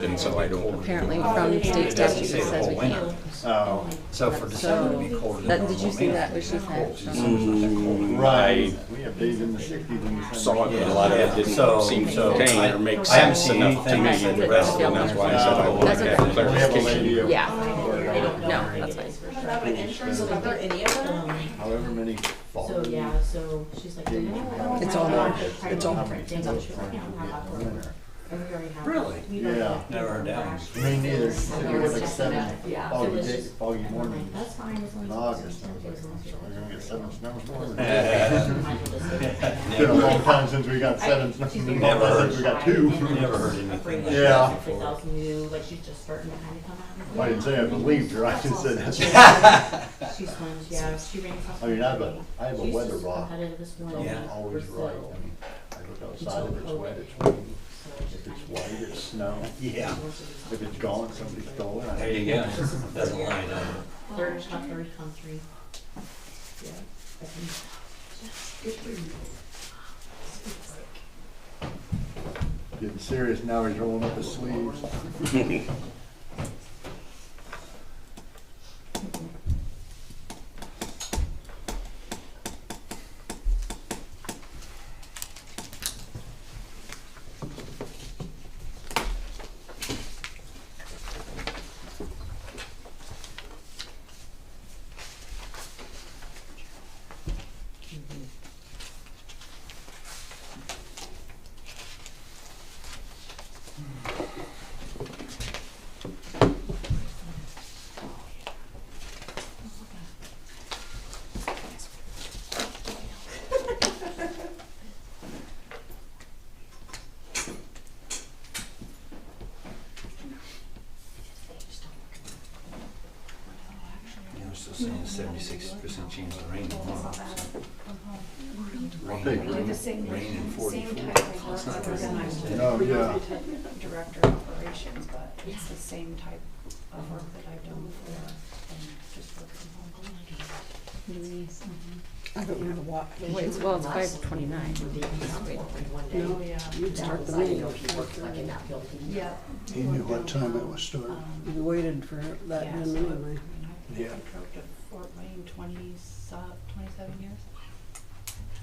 And so I don't. Apparently from state statute it says we can't. Oh. So for December to be colder than Did you see that, what she said? Right. We have days in the 60s and the Saw it, but a lot of it didn't seem to So, contain or make I sense haven't seen enough to anything me, that the rest of it, and that's why I said I want That's to okay. have We have a clarification. lady. Yeah. No, that's fine. Have an insurance number, any of them? However many. So yeah, so she's like, It's all there. It's all Really? Yeah. Never heard that one. Me neither. It was like 7 foggy was days, foggy mornings That's fine, as long in as August. I was like, so we're gonna get 7 snowstorms. It's been Never a long time since we got 7 snowstorms. Never heard. Since we got 2. Never heard anything. Yeah. Like she's just starting to kind of come out. I didn't say I believed her, I just said that's. She swims, yeah, she ran across. I mean, I have a She's weather just rock. competitive this morning. Yeah. I'm always Brazil. right. I mean, I look outside, if it's wet, it's windy. So If it's white, it's snow. Yeah. If it's gone, somebody stole it. There you go. Doesn't lie, does it? Third country. Yeah. I think- Getting serious now, he's rolling up his sleeves. Yeah, we're still saying 76% chance of rain tomorrow. I'll take Rain, it. rain and 44. Same type of work organized. No, yeah. Director of operations, but it's the same type of work that I've done before, and just work from home. I don't know what. Wait, well, it's 5:29. No, you'd start the meeting. Yeah. He knew what time it was starting. We waited for that Yeah, then so, anyway. I Yeah. drove to Fort Wayne 27 years.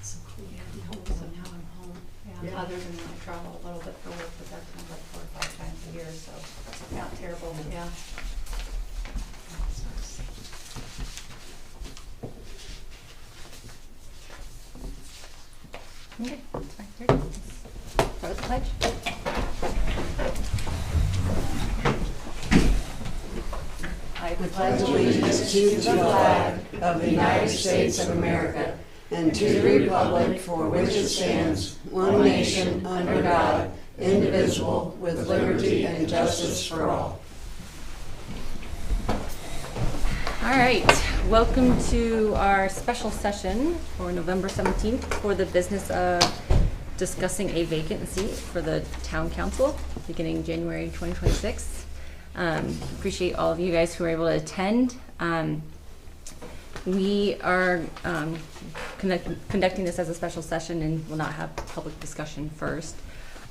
So cool. Yeah, so now I'm home. Yeah, other than I travel a little bit for work, but that's like 4 or 5 times a year, so it's not terrible, yeah. Okay, that's fine. Here it is. That was the pledge. I pledge allegiance to the flag of the United States of America and to the republic for which it stands, one nation, under God, indivisible, with liberty and justice for all. All right, welcome to our special session for November 17th for the business of discussing a vacancy for the town council beginning January 2026. Appreciate all of you guys who were able to attend. We are conducting this as a special session and will not have public discussion first.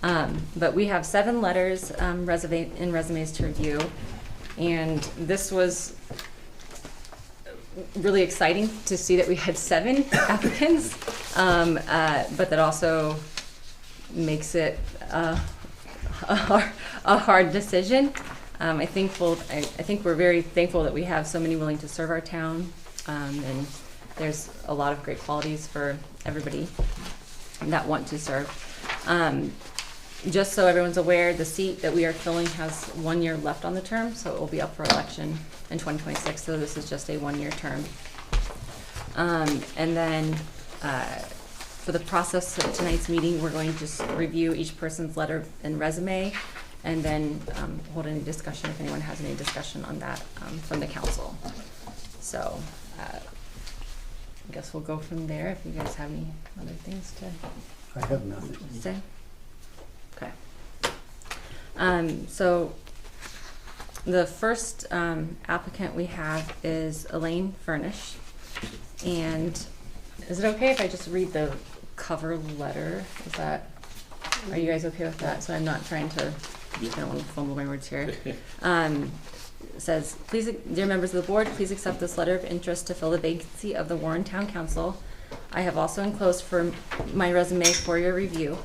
But we have 7 letters and resumes to review. And this was really exciting to see that we had 7 applicants, but that also makes it a hard decision. I think we're very thankful that we have so many willing to serve our town, and there's a lot of great qualities for everybody that want to serve. Just so everyone's aware, the seat that we are filling has 1 year left on the term, so it will be up for election in 2026, so this is just a 1-year term. And then for the process of tonight's meeting, we're going to just review each person's letter and resume, and then hold any discussion if anyone has any discussion on that from the council. So I guess we'll go from there if you guys have any other things to I have nothing. say. Okay. So the first applicant we have is Elaine Furnish. And is it okay if I just read the cover letter? Are you guys okay with that? So I'm not trying to I don't want to fumble my words here. Says, please, dear members of the board, please accept this letter of interest to fill the vacancy of the Warren Town Council. I have also enclosed for my resume for your review.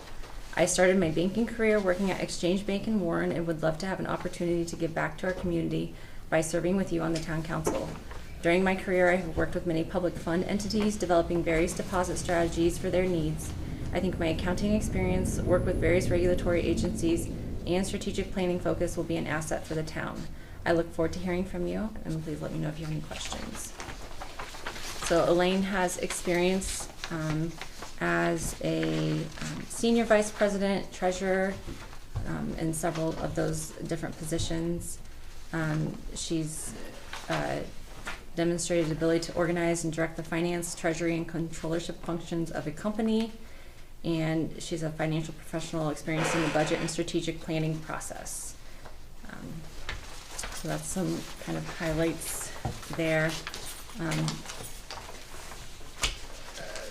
I started my banking career working at Exchange Bank in Warren and would love to have an opportunity to give back to our community by serving with you on the Town Council. During my career, I have worked with many public fund entities, developing various deposit strategies for their needs. I think my accounting experience, work with various regulatory agencies, and strategic planning focus will be an asset for the town. I look forward to hearing from you, and please let me know if you have any questions. So Elaine has experience as a senior vice president, treasurer, in several of those different positions. She's demonstrated ability to organize and direct the finance, treasury, and controllership functions of a company. And she's a financial professional experienced in the budget and strategic planning process. So that's some kind of highlights there.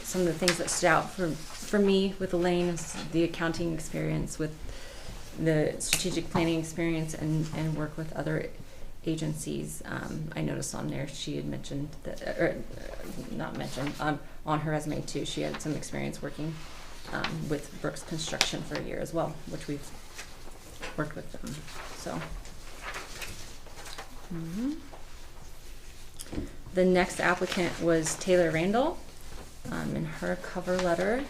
Some of the things that stood out for me with Elaine is the accounting experience, with the strategic planning experience, and work with other agencies. I noticed on there she had mentioned that, or not mentioned, on her resume too, she had some experience working with Brooks Construction for a year as well, which we've worked with them. So. The next applicant was Taylor Randall. In her cover letter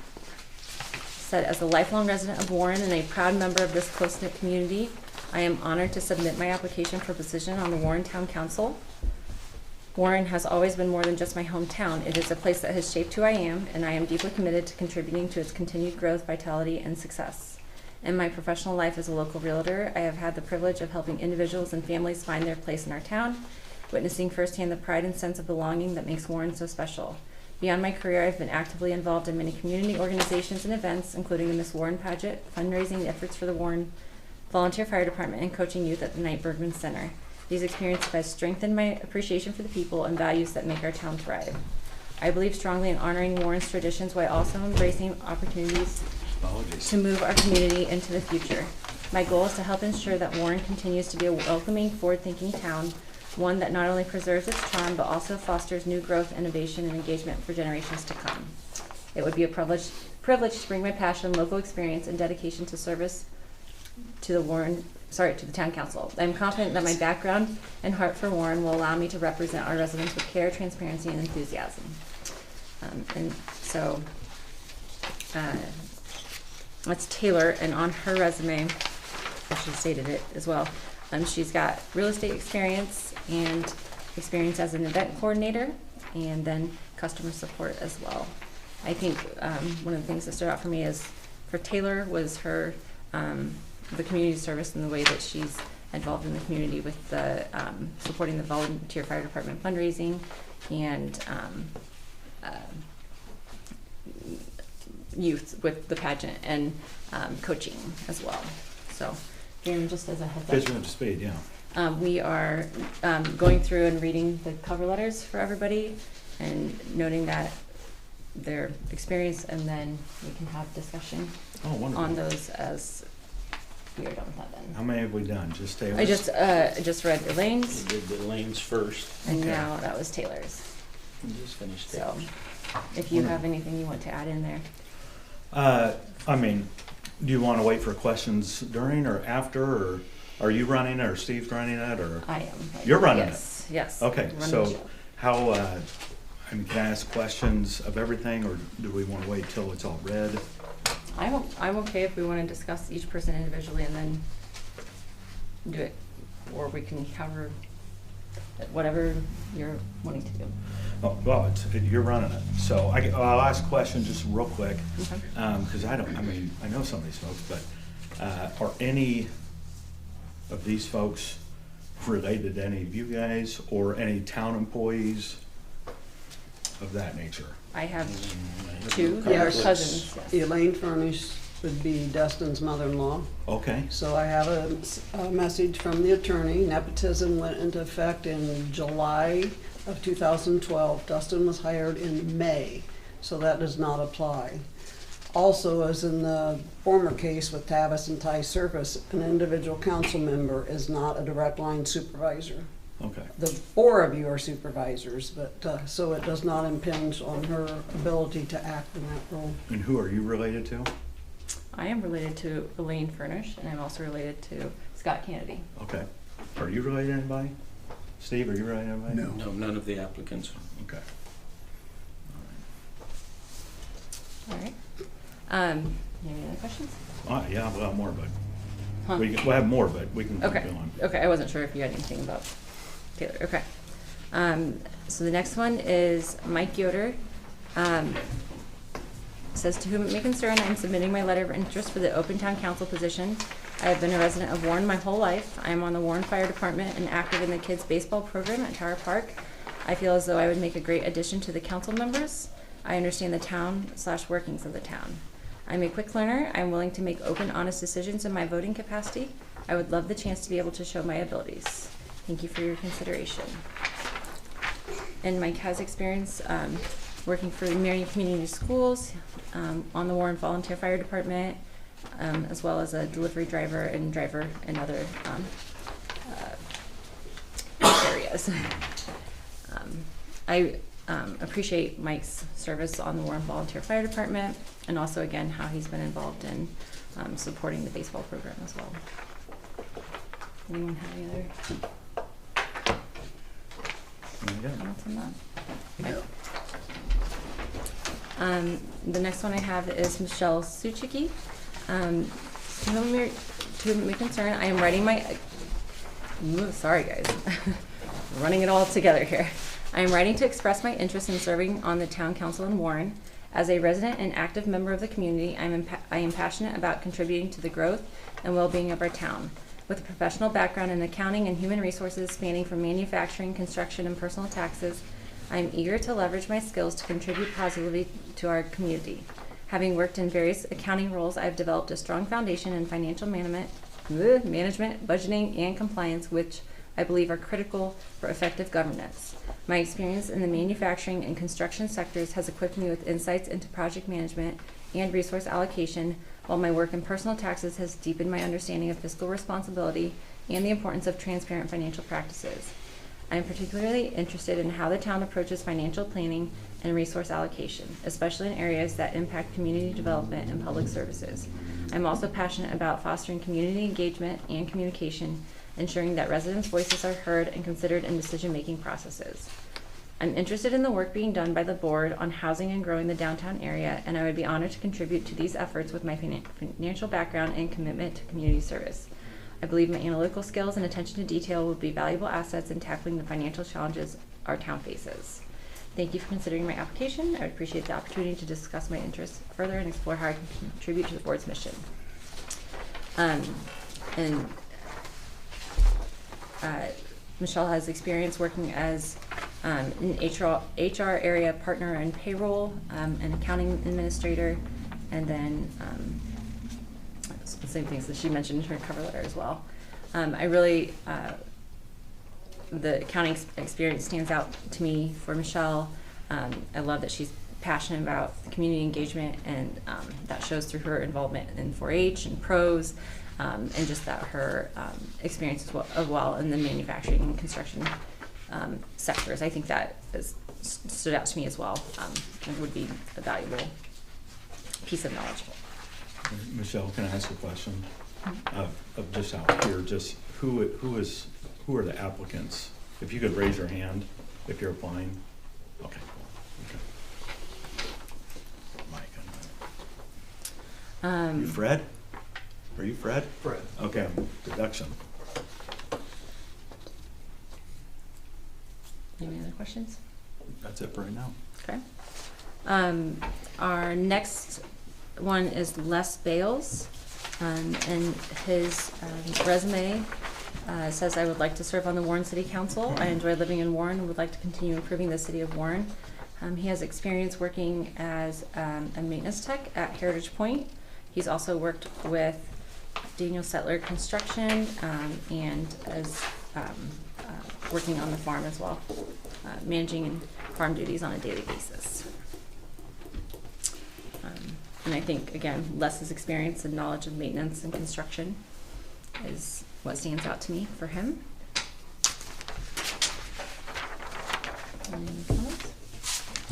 said, as a lifelong resident of Warren and a proud member of this close-knit community, I am honored to submit my application for position on the Warren Town Council. Warren has always been more than just my hometown. It is a place that has shaped who I am, and I am deeply committed to contributing to its continued growth, vitality, and success. In my professional life as a local realtor, I have had the privilege of helping individuals and families find their place in our town, witnessing firsthand the pride and sense of belonging that makes Warren so special. Beyond my career, I've been actively involved in many community organizations and events, including the Miss Warren pageant, fundraising efforts for the Warren Volunteer Fire Department, and coaching youth at the Knight Bergman Center. These experiences have strengthened my appreciation for the people and values that make our town thrive. I believe strongly in honoring Warren's traditions while also embracing opportunities to move our community into the future. My goal is to help ensure that Warren continues to be a welcoming, forward-thinking town, one that not only preserves its charm, but also fosters new growth, innovation, and engagement for generations to come. It would be a privilege to bring my passion, local experience, and dedication to service to the Town Council. I am confident that my background and heart for Warren will allow me to represent our residents with care, transparency, and enthusiasm. And so, that's Taylor, and on her resume, she stated it as well, she's got real estate experience and experience as an event coordinator, and then customer support as well. I think one of the things that stood out for me is for Taylor was her the community service and the way that she's involved in the community with the supporting the volunteer fire department fundraising and youth with the pageant and coaching as well. So, again, just as a heads up. Pitch me up to speed, yeah. We are going through and reading the cover letters for everybody and noting that their experience, and then we can have discussion on those as we are done with that then. How many have we done? Just Taylor's? I just read Elaine's. We did the lanes first. And Okay. now that was Taylor's. We just finished So, it. if you have anything you want to add in there. I mean, do you want to wait for questions during or after, or are you running it, or Steve's running it, or? I am. You're running it? Yes. Okay, Running the so show. how, I mean, can I ask questions of everything, or do we want to wait till it's all read? I'm okay if we want to discuss each person individually and then do it, or we can cover whatever you're wanting to do. Oh, well, you're running it, so I'll ask questions just real quick, Okay. because I know some of these folks, but are any of these folks related to any of you guys or any town employees of that nature? I have Mm, two, Yeah, they're cousins, yes. Elaine Furnish would be Dustin's mother-in-law. Okay, So I have a message from the attorney. Nepotism went into effect in July of 2012. Dustin was hired in May, so that does not apply. Also, as in the former case with Tavis and Ty Surface, an individual council member is not a direct line supervisor. Okay. The four of you are supervisors, but, so it does not impinge on her ability to act in that role. And who are you related to? I am related to Elaine Furnish, and I'm also related to Scott Kennedy. Okay. Are you related to anybody? Steve, are you related to anybody? No. No, none of the applicants. Okay. All right. You have any other questions? Yeah, we'll have more, but Huh. we'll have more, but we can keep Okay. going. Okay, I wasn't sure if you had anything about Taylor. Okay. So the next one is Mike Yoder. Says, to whom it may concern, I am submitting my letter of interest for the Open Town Council position. I have been a resident of Warren my whole life. I am on the Warren Fire Department and active in the kids' baseball program at Tower Park. I feel as though I would make a great addition to the council members. I understand the town/workings of the town. I'm a quick learner. I'm willing to make open, honest decisions in my voting capacity. I would love the chance to be able to show my abilities. Thank you for your consideration. And Mike has experience working for Marion Community Schools, on the Warren Volunteer Fire Department, as well as a delivery driver and driver in other areas. I appreciate Mike's service on the Warren Volunteer Fire Department, and also again how he's been involved in supporting the baseball program as well. Anyone have any other comments on that? Okay. The next one I have is Michelle Suchiki. To whom it may concern, I am writing my. Sorry, guys, running it all together here. I am writing to express my interest in serving on the town council in Warren. As a resident and active member of the community, I am passionate about contributing to the growth and well-being of our town. With a professional background in accounting and human resources spanning from manufacturing, construction, and personal taxes, I am eager to leverage my skills to contribute positively to our community. Having worked in various accounting roles, I have developed a strong foundation in financial management, budgeting, and compliance, which I believe are critical for effective governance. My experience in the manufacturing and construction sectors has equipped me with insights into project management and resource allocation, while my work in personal taxes has deepened my understanding of fiscal responsibility and the importance of transparent financial practices. I am particularly interested in how the town approaches financial planning and resource allocation, especially in areas that impact community development and public services. I'm also passionate about fostering community engagement and communication, ensuring that residents' voices are heard and considered in decision-making processes. I'm interested in the work being done by the board on housing and growing the downtown area, and I would be honored to contribute to these efforts with my financial background and commitment to community service. I believe my analytical skills and attention to detail will be valuable assets in tackling the financial challenges our town faces. Thank you for considering my application. I would appreciate the opportunity to discuss my interests further and explore how I can contribute to the board's mission. Michelle has experience working as an HR area partner in payroll, an accounting administrator, and then the same things that she mentioned in her cover letter as well. I really, the accounting experience stands out to me for Michelle. I love that she's passionate about community engagement, and that shows through her involvement in 4-H and pros, and just that her experience as well in the manufacturing and construction sectors. I think that stood out to me as well, and would be a valuable piece of knowledge. Michelle, can I ask a question? Of just out here, just who are the applicants? If you could raise your hand if you're applying. Okay. Mike. You Fred? Are you Fred? Fred. Okay, deduction. Any other questions? That's it for right now. Okay. Our next one is Les Bales, and his resume says, I would like to serve on the Warren City Council. I enjoy living in Warren and would like to continue improving the city of Warren. He has experience working as a maintenance tech at Heritage Point. He's also worked with Daniel Settler Construction and as working on the farm as well, managing farm duties on a daily basis. And I think, again, Les's experience and knowledge of maintenance and construction is what stands out to me for him. Any comments?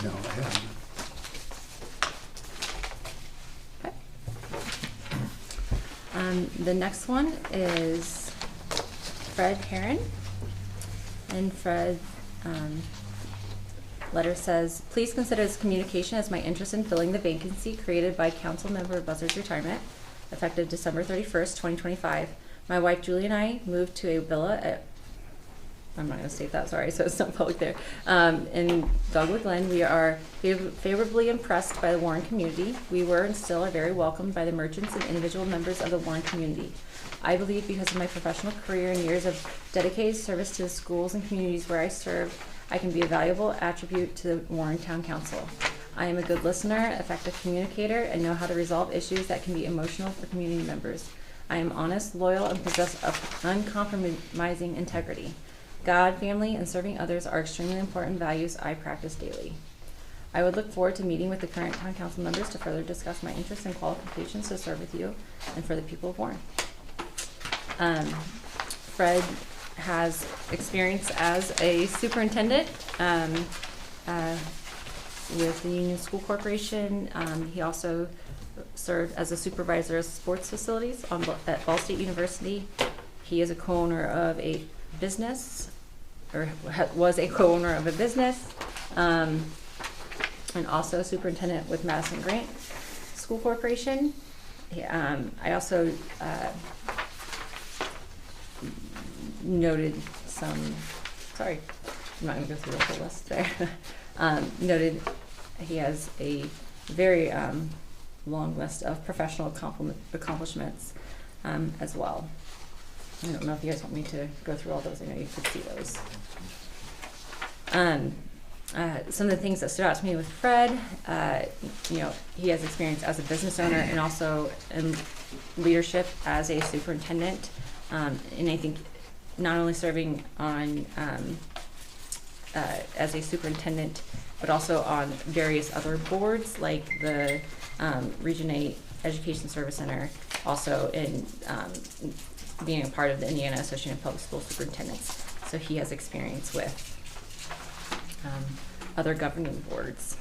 No, I haven't. The next one is Fred Heron. And Fred, letter says, please consider this communication as my interest in filling the vacancy created by council member Buzzard's retirement, effective December 31st, 2025. My wife Julie and I moved to a villa at, I'm not going to state that, sorry, so it's not public there, in Dogwood Glen. We are favorably impressed by the Warren community. We were and still are very welcomed by the merchants and individual members of the Warren community. I believe because of my professional career and years of dedicated service to the schools and communities where I serve, I can be a valuable attribute to the Warren Town Council. I am a good listener, effective communicator, and know how to resolve issues that can be emotional for community members. I am honest, loyal, and possess of uncompromising integrity. God, family, and serving others are extremely important values I practice daily. I would look forward to meeting with the current Town Council members to further discuss my interests and qualifications to serve with you and for the people of Warren. Fred has experience as a superintendent with the Union School Corporation. He also served as a supervisor of sports facilities at Ball State University. He is a co-owner of a business, or was a co-owner of a business, and also superintendent with Madison Grant School Corporation. I also noted some, sorry, I'm not going to go through the whole list there. Noted he has a very long list of professional accomplishments as well. I don't know if you guys want me to go through all those. I know you could see those. Some of the things that stood out to me with Fred, he has experience as a business owner and also in leadership as a superintendent. And I think not only serving on as a superintendent, but also on various other boards like the Region 8 Education Service Center, also in being a part of the Indiana Association of Public School Superintendents. So he has experience with other governing boards.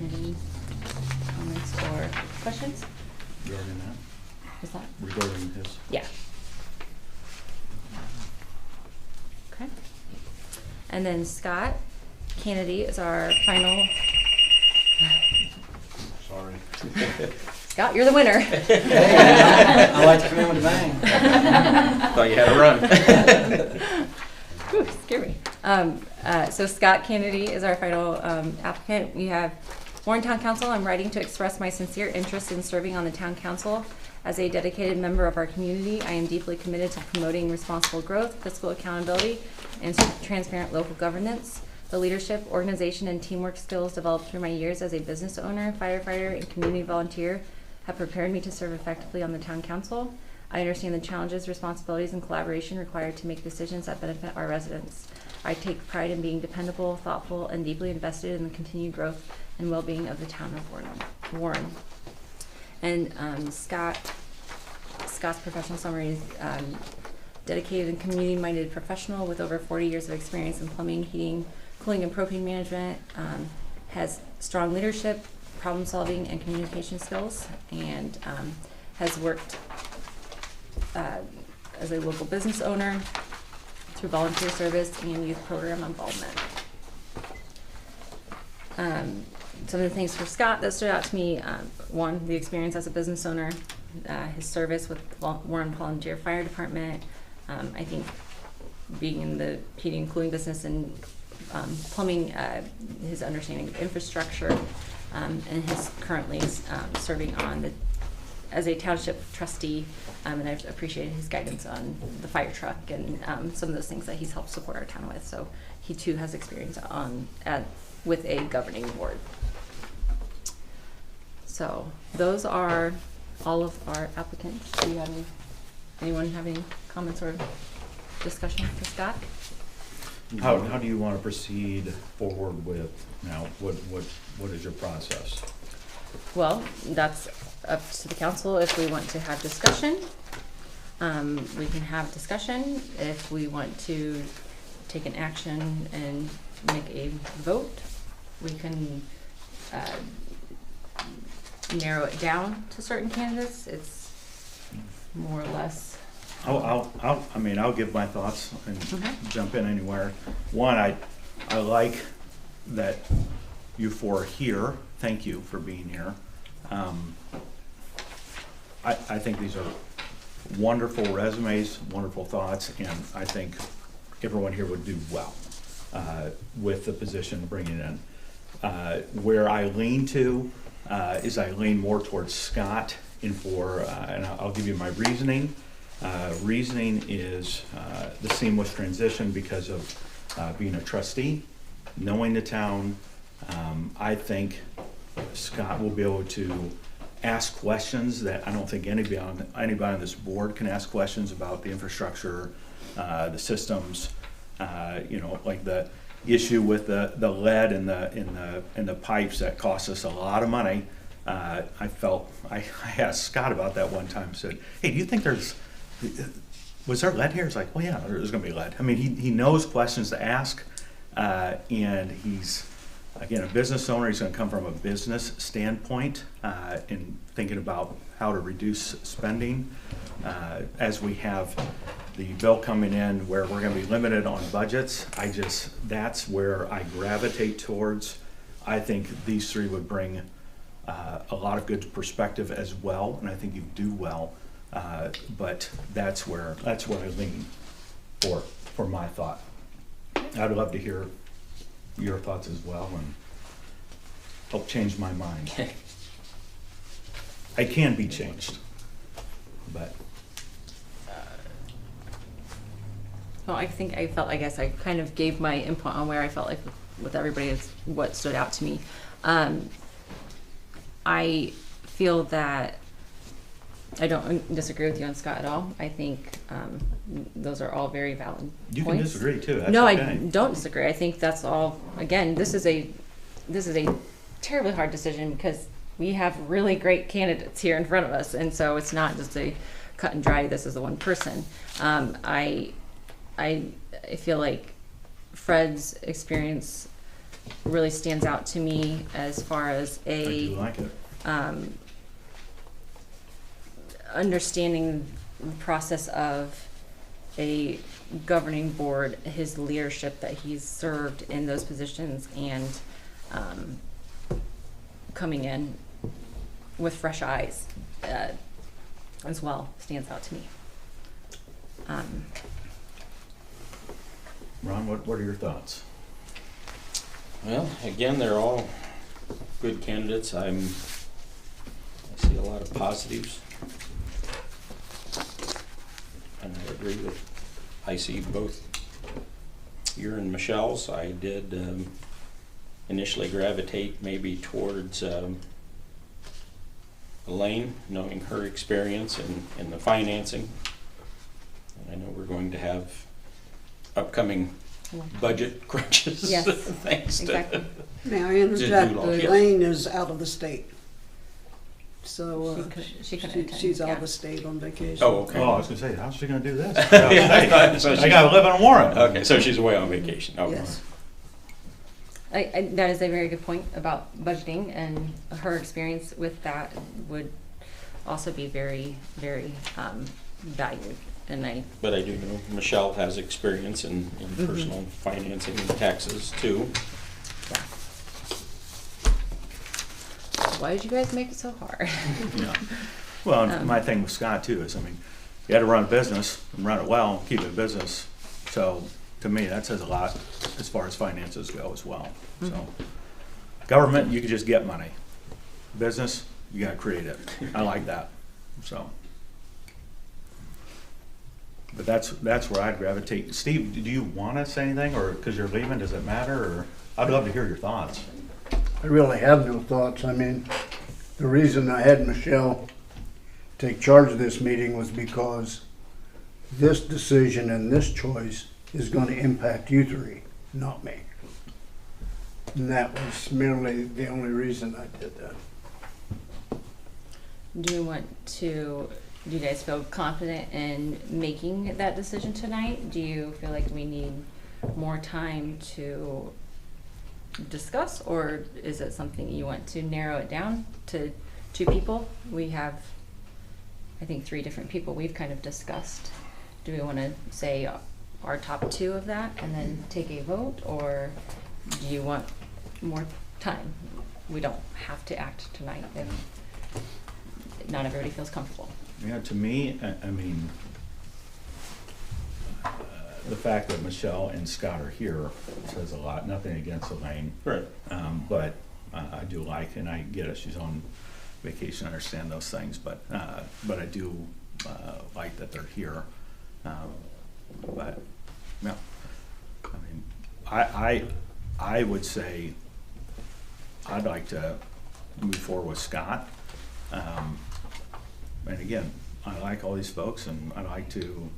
Any comments or questions? Regarding that? Is that? Regarding his? Yeah. Okay. And then Scott Kennedy is our final. Sorry. Scott, you're the winner. I like to come in with a bang. Thought you had to run. Whew, scare me. So Scott Kennedy is our final applicant. We have Warren Town Council. I'm writing to express my sincere interest in serving on the Town Council. As a dedicated member of our community, I am deeply committed to promoting responsible growth, fiscal accountability, and transparent local governance. The leadership, organization, and teamwork skills developed through my years as a business owner, firefighter, and community volunteer have prepared me to serve effectively on the Town Council. I understand the challenges, responsibilities, and collaboration required to make decisions that benefit our residents. I take pride in being dependable, thoughtful, and deeply invested in the continued growth and well-being of the town of Warren. And Scott's professional summary is dedicated and community-minded professional with over 40 years of experience in plumbing, heating, cooling, and propane management, has strong leadership, problem-solving, and communication skills, and has worked as a local business owner through volunteer service and youth program involvement. Some of the things for Scott that stood out to me, one, the experience as a business owner, his service with Warren Volunteer Fire Department, I think being in the heating and cooling business and plumbing, his understanding of infrastructure, and his currently serving on as a township trustee, and I've appreciated his guidance on the fire truck and some of those things that he's helped support our town with. So he too has experience with a governing board. So those are all of our applicants. Do you have anyone have any comments or discussion for Scott? How do you want to proceed forward with, now, what is your process? Well, that's up to the council. If we want to have discussion, we can have discussion. If we want to take an action and make a vote, we can narrow it down to certain candidates. It's more or less. I'll give my thoughts and Okay. jump in anywhere. One, I like that you four are here. Thank you for being here. I think these are wonderful resumes, wonderful thoughts, and I think everyone here would do well with the position bringing in. Where I lean to is I lean more towards Scott and I'll give you my reasoning. Reasoning is the seamless transition because of being a trustee, knowing the town. I think Scott will be able to ask questions that I don't think anybody on this board can ask questions about the infrastructure, the systems, like the issue with the lead in the pipes that cost us a lot of money. I asked Scott about that one time, said, hey, do you think was there lead here? It's like, well, yeah, there's gonna be lead. I mean, he knows questions to ask, and he's, again, a business owner. He's gonna come from a business standpoint, in thinking about how to reduce spending. As we have the bill coming in where we're gonna be limited on budgets, that's where I gravitate towards. I think these three would bring a lot of good perspective as well, and I think you do well. But that's where I lean for my thought. I'd love to hear your thoughts as well and help change my mind. I can be changed, but. Well, I guess I kind of gave my input on where I felt like with everybody is what stood out to me. I feel that I don't disagree with you on Scott at all. I think those are all very valid points. You can disagree too. That's no, okay. I don't disagree. I think that's all. Again, this is a terribly hard decision because we have really great candidates here in front of us, and so it's not just a cut and dry. This is the one person. I feel like Fred's experience really stands out to me as far as I do like it. Understanding the process of a governing board, his leadership that he's served in those positions, and coming in with fresh eyes as well stands out to me. Ron, what are your thoughts? Well, again, they're all good candidates. I see a lot of positives. And I agree I see both your and Michelle's. I did initially gravitate maybe towards Elaine, knowing her experience in the financing. And I know we're going to have upcoming budget crunches. Yes, thanks exactly. May I interject? Do law, yes. Elaine is out of the state. So She couldn't attend, she's out yeah. of the state on vacation. Oh, okay. Oh, I was gonna say, how's she gonna do this? So I gotta live in Warren. Okay, so she's away on vacation. Okay. Yes. That is a very good point about budgeting, and her experience with that would also be very, very valued. And But I do know Michelle has experience in personal financing and taxes too. yeah. Why did you guys make it so hard? Yeah. Well, and my thing with Scott too is, I mean, you had to run a business and run it well, keep it a business. So to me, that says a lot as far as finances go as well. So government, you can just get money. Business, you gotta create it. I like that. So. But that's where I'd gravitate. Steve, do you want to say anything, or because you're leaving, does it matter? Or I'd love to hear your thoughts. I really have no thoughts. I mean, the reason I had Michelle take charge of this meeting was because this decision and this choice is gonna impact you three, not me. And that was merely the only reason I did that. Do you guys feel confident in making that decision tonight? Do you feel like we need more time to discuss, or is it something you want to narrow it down to 2 people? We have, I think, 3 different people we've kind of discussed. Do we want to say our top 2 of that and then take a vote, or do you want more time? We don't have to act tonight if not everybody feels comfortable. Yeah, to me, I mean, the fact that Michelle and Scott are here says a lot. Nothing against Elaine. Right. But I do like, and I get it, she's on vacation, I understand those things, but I do like that they're here. But, yeah, I mean, I would say I'd like to move forward with Scott. And again, I like all these folks, and I like to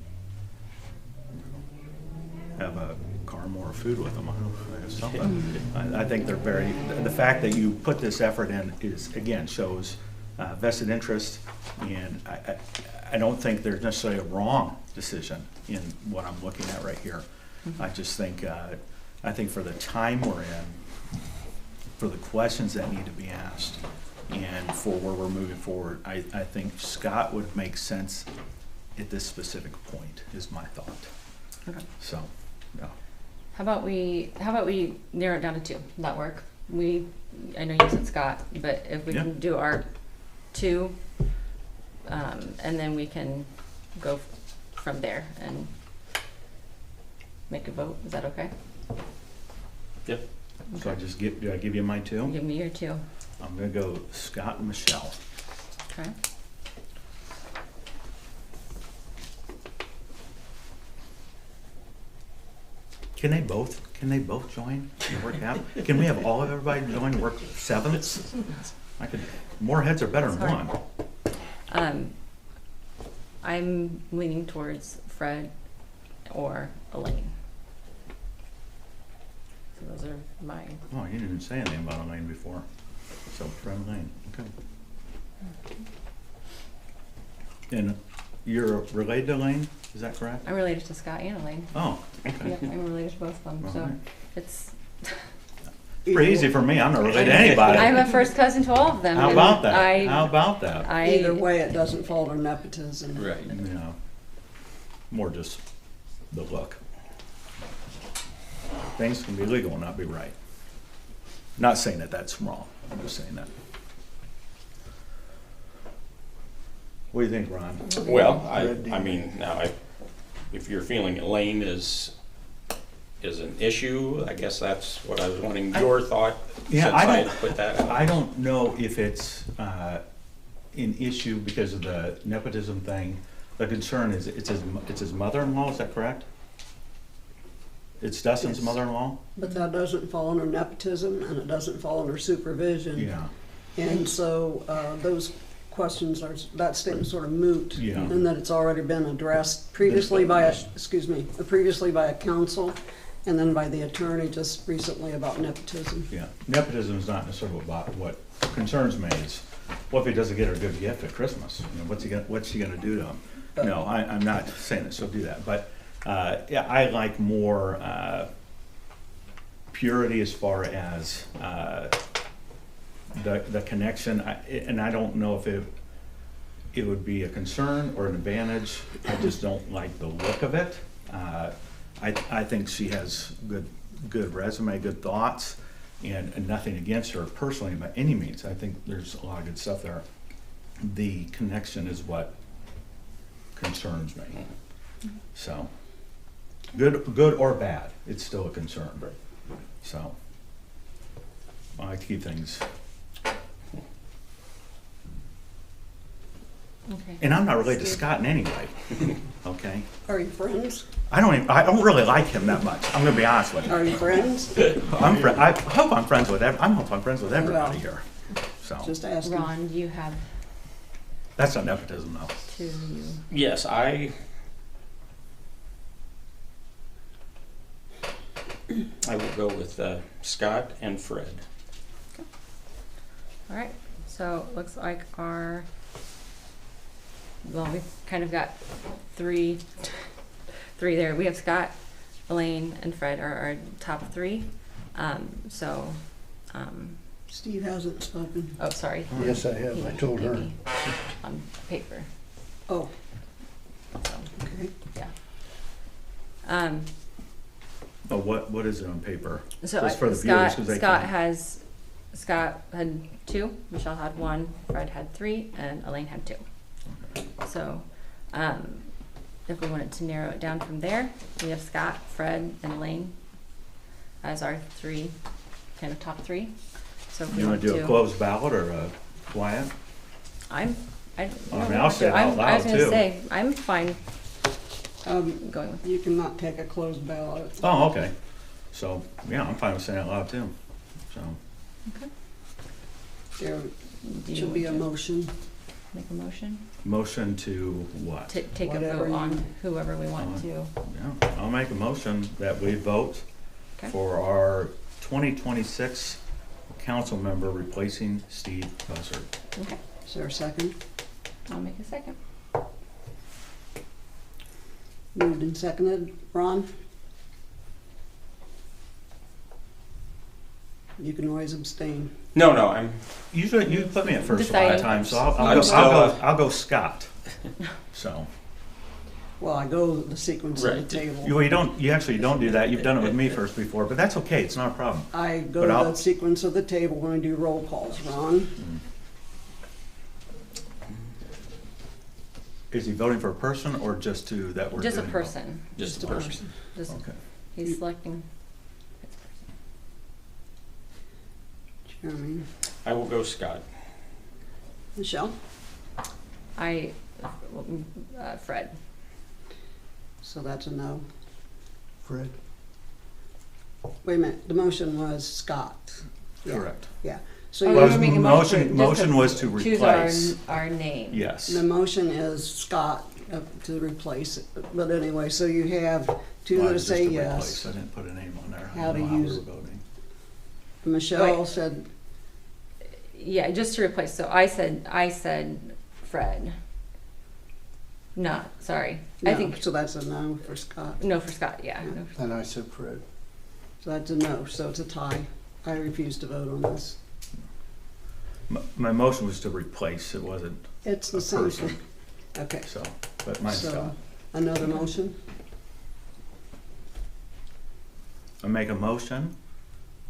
have a car more food with them. I don't know, something. I think they're very, the fact that you put this effort in is, again, shows vested interest, and I don't think there's necessarily a wrong decision in what I'm looking at right here. I just think, I think for the time we're in, for the questions that need to be asked, and for where we're moving forward, I think Scott would make sense at this specific point, is my thought. Okay. So, yeah. How about we narrow it down to 2? That work? I know you said Scott, but if we Yeah. can do our 2, and then we can go from there and make a vote. Is that okay? Yep. So do I give you mine too? Give me your 2. I'm gonna go Scott and Michelle. Okay. Can they both join and work out? Can we have all of everybody join and work 7s? More heads are better than That's hard. one. I'm leaning towards Fred or Elaine. So those are mine. Oh, you didn't even say anything about Elaine before. So, Fred and Elaine, okay. And you're related to Elaine, is that correct? I'm related to Scott and Elaine. Oh, okay. Yep, I'm related to both of them, so Alright. it's. Pretty easy for me, I'm not related to anybody. I'm a first cousin to all of them. How and about that? How about that? Either way, it doesn't fall under nepotism. Right. You know, more just the look. Things can be legal and not be right. Not saying that that's wrong, I'm just saying that. What do you think, Ron? Well, I mean, now, if you're feeling Elaine is an issue, I guess that's what I was wanting your thought, Yeah, since I had put that out. I don't know if it's an issue because of the nepotism thing. The concern is it's his mother-in-law, is that correct? It's Dustin's Yes. mother-in-law? But that doesn't fall under nepotism, and it doesn't fall under supervision. Yeah. And so those questions that statement's sort of moot. Yeah. And that it's already been addressed previously by a council, and then by the attorney just recently about nepotism. Yeah, nepotism is not necessarily about what concerns me is, what if he doesn't get her a good gift at Christmas? You know, what's she gonna do to him? No, I'm not saying that she'll do that, but, yeah, I like more, purity as far as, the connection, and I don't know if it would be a concern or an advantage. I just don't like the look of it. I think she has good resume, good thoughts, and nothing against her personally by any means. I think there's a lot of good stuff there. The connection is what concerns me. So, good or bad, it's still a concern. So, I like to keep things. Okay. And I'm not related to Scott in any way, okay? Are you friends? I don't really like him that much, I'm gonna be honest with you. Are you friends? I hope I'm friends with everybody Well, here, so. Just asking. Ron, you have That's not nepotism though. 2. Yes, I will go with Scott and Fred. All right, so it looks like we've kind of got three there. We have Scott, Elaine, and Fred are our top three. Steve hasn't spoken. Oh, sorry. Yes, I have. I told her. Maybe on paper. Oh, So, okay. yeah. Oh, what is it on paper? So Just for the viewers, 'cause they Scott can't- Scott had 2, Michelle had 1, Fred had 3, and Elaine had 2. So, if we wanted to narrow it down from there, we have Scott, Fred, and Elaine as our 3, kind of top 3. So if we You want to do a closed ballot or a quiet? I mean, I'll say it out I was loud, gonna too. say, I'm fine going with. You cannot take a closed ballot. Oh, okay. So, yeah, I'm fine with saying it out loud too. So, Okay. There Do you should be a want to motion. make a motion? motion to what? To take a Whatever vote on you- whoever we want to. Yeah, I'll make a motion that we vote Okay. for our 2026 council member replacing Steve Bussard. Okay, Is there a second? I'll make a second. Moved and seconded. Ron? You can always abstain. No, I'm Usually, you put me at first a lot of Deciding. times, so I'm still- I'll go Scott. So, Well, I go the sequence of Right. the table. you actually don't do that. You've done it with me first before, but that's okay. It's not a problem. I go But to I'll- the sequence of the table when I do roll calls. Ron? Is he voting for a person or just to that we're Just a doing? person. just a person. Just, Okay. he's selecting. Jeremy? I will go Scott. Michelle? Fred. So that's a no. Fred? Wait a minute, the motion was Scott. Yeah. Correct. So Oh, Well, you were making a motion motion- just motion was to Choose replace. our name. Yes. the motion is Scott to replace it. But anyway, so you have two Well, that just say to yes. replace. I didn't put a name on there. I How don't to know use we it. were voting. Michelle Wait. said, Yeah, just to replace. So I said Fred. Not, sorry. I no, think, so that's a no for Scott. no for Scott, yeah. Yeah. No for- And I said Fred. So that's a no, so it's a tie. I refuse to vote on this. My motion was to replace. It wasn't It's the a same person. thing. Okay, So, but mine's so Scott. another motion? I make a motion.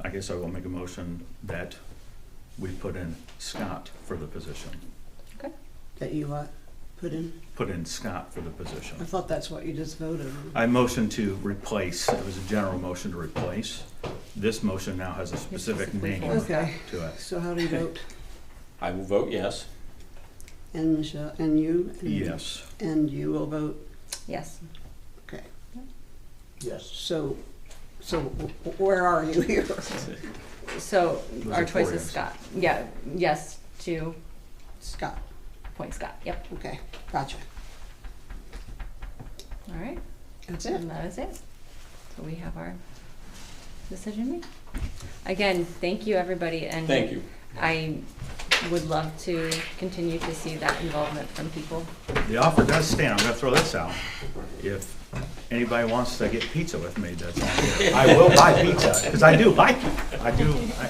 I guess I will make a motion that we put in Scott for the position. That you put in? Put in Scott for the I position. thought that's what you just voted on. I motioned to replace. It was a general motion to replace. This motion now has a specific specifically name for Okay, to it. so how do you vote? I will vote yes. And Michelle, and you? And- Yes. And you will vote, Yes. okay. Yes. So where are you here? So Those our are choice four is yes. Scott. Yeah, yes to Scott, appoint Scott. Yep. okay, gotcha. All right. That's it. And that is it. So we have our decision made. Again, thank you, everybody. And Thank you. I would love to continue to see that involvement from people. The offer does stand. I'm gonna throw this out. If anybody wants to get pizza with me, that's on here. I will buy pizza, because I do like it.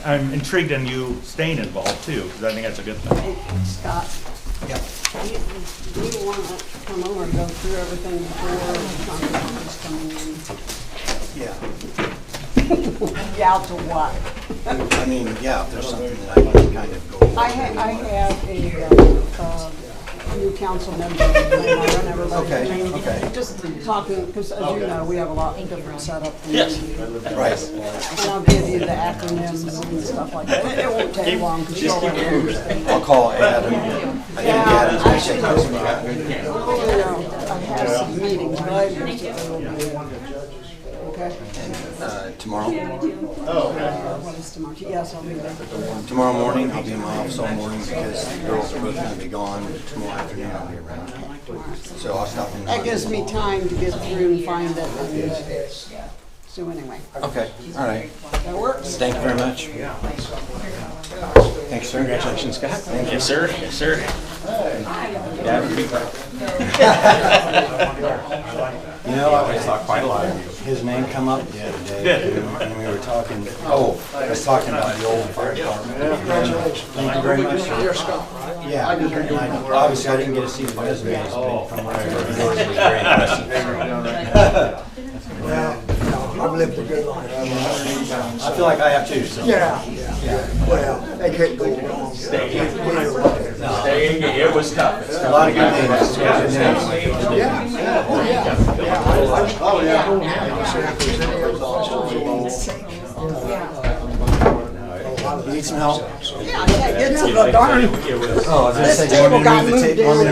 I'm intrigued in you staying involved too, because I think that's a good thing. Hey, Scott. Yep. Do you want to come over and go through everything before the conference coming in? Yeah. Yeah, to what? I mean, yeah, if there's something that I can kind of go over. I have a new council member, and I run everybody. Okay. Just talking, because as you know, we have a lot different setup. Yes. Right. And I'll give you the acronyms and stuff like that. It won't take long, because you already understand. I'll call Adam. I think Adam's gonna take this one. I have some meetings, but I okay. Tomorrow? What is tomorrow? Yes, I'll be there. Tomorrow morning, I'll be in my office all morning because the girls are both gonna be gone. Tomorrow afternoon, I'll be around. So I'll stop in. That gives me time to get through and find it. And, So anyway, Okay, all right. that works. Thank you very much. Thanks, sir. Congratulations, Scott. Thank you. Yes, sir. Yes, sir. Yeah, You know, I saw quite a lot of you. His name come up the other day, too, and we were talking, I was talking about the old fire department. Congratulations. Thank you very much, sir. You're Scott, right? Yeah, and obviously I didn't get to see the resumes, but from what I heard, yours was very impressive. Well, I've lived a good life. I feel like I have too, so. Yeah, well, they couldn't go wrong. It was tough. A lot of good things. Oh, yeah. You need some help? Yeah, it's a darn. Oh, I was gonna say, do you want me to move the tape?